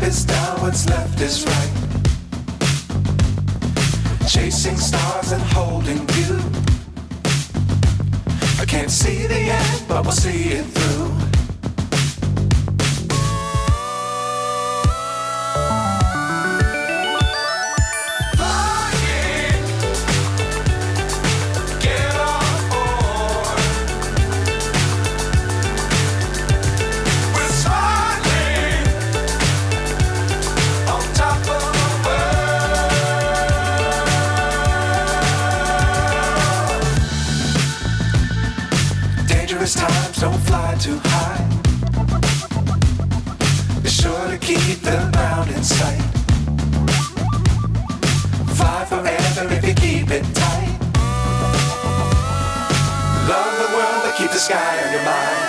is down, what's left is right. Chasing stars and holding you. I can't see the end, but we'll see it through. Times don't fly too high. Be sure to keep the ground in sight. Fly forever if you keep it tight. Love the world, but keep the sky on your mind.